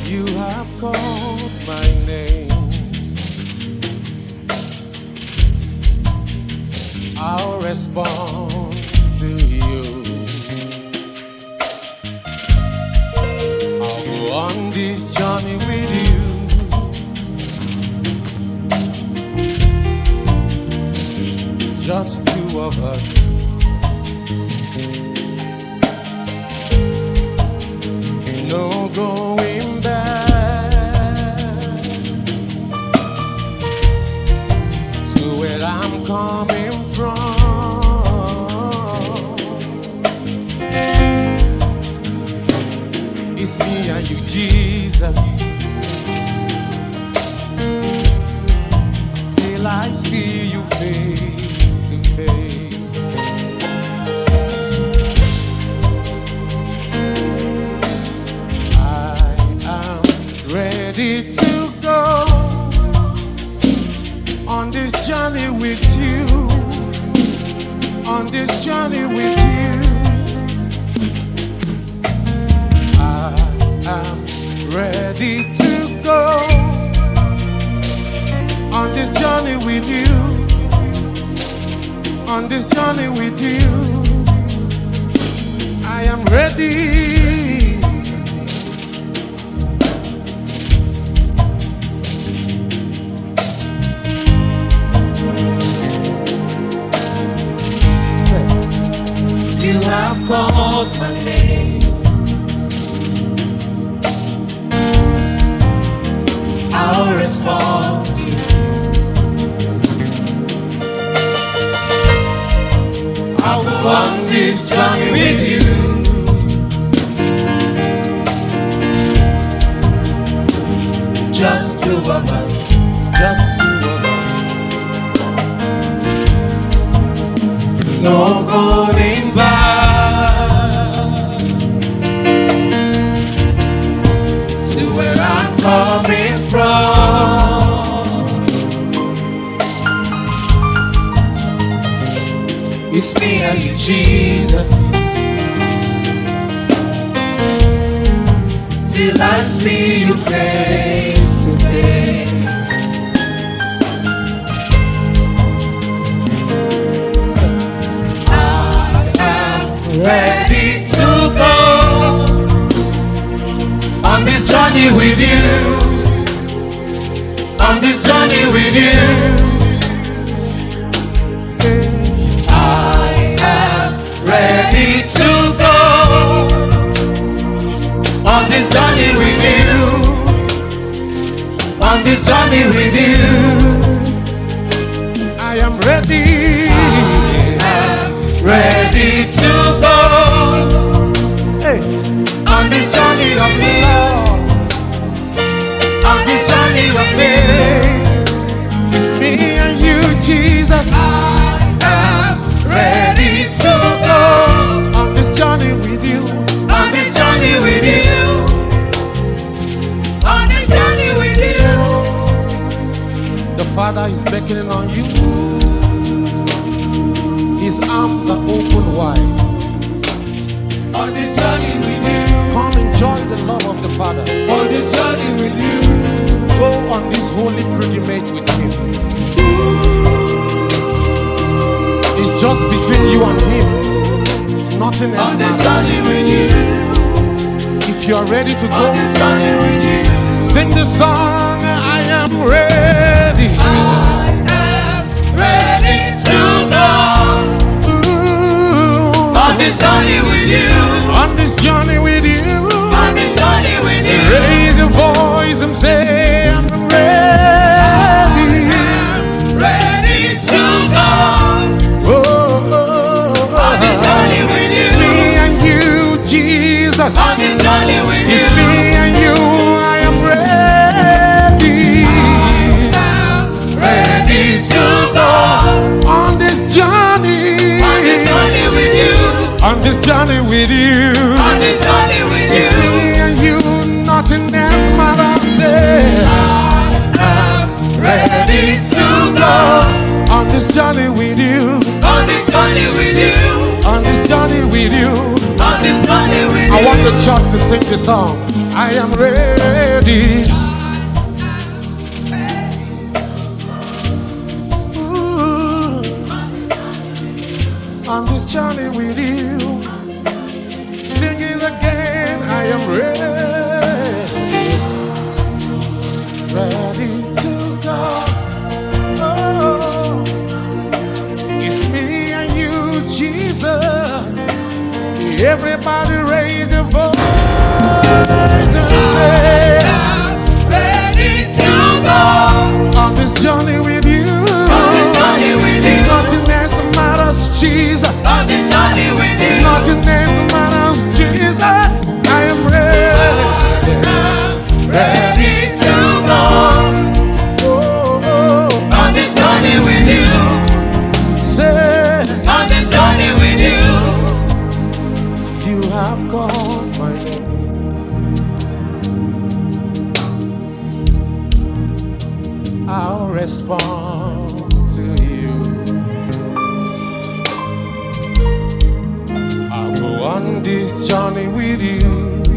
You have called my name. I'll respond to you. I'll go on this journey with you. Just two of us. No going back to where I'm coming from. It's me and you, Jesus, till I see you face to face. Ready to go on this journey with you, on this journey with you. I am ready to go on this journey with you, on this journey with you. I am ready. You have called my name. I'll respond to you. I'll go on this journey with you. Just two of us. Just two of us. No going back to where I'm coming from. It's me and you, Jesus, till I see you face to face. Ready to go on this journey with you, on this journey with you. I am ready to go on this journey with you, on this journey with you. I am ready. Ready to go, Hey, on this journey of me, on this journey of me. it's me and you, Jesus, I am ready to go on this journey with you, on this journey with you, on this journey with you. The Father is beckoning on you. His arms are open wide. On this journey with you, Come enjoy the love of the Father. on this journey with you, Go on this holy pilgrimage with Him. It's just between you and Him. Nothing else on this matters. journey with you, If you are ready to on go, this journey with you. sing the song. I am ready. I am ready to go Ooh, on this journey with you, on this journey with you. on this journey with you. Raise your voice and say, I'm ready. Ready to go on this journey with you, Me and you, Jesus. on this journey with It's you. me and you. I am ready. Ready to go On this journey. on this journey with you, On this journey with you. on this journey with It's you. me and you. Nothing else matters. Say, Ready to go on this journey with you. on this journey with you, On this journey with you. on this journey with I you. want the church to sing the song. I am ready. Ooh, on this journey with you, sing it again. I am ready, ready to go. Oh, it's me and you, Jesus. Everybody raise your voice and say, ready to go on this journey with you. on this journey with you. Nothing else matters, Jesus. On this journey with you. Nothing else matters, Jesus. I am ready, Ready to go oh, on this journey with you. say, On this journey with you. you have called my name. I'll respond to you. I'll go on this journey with you.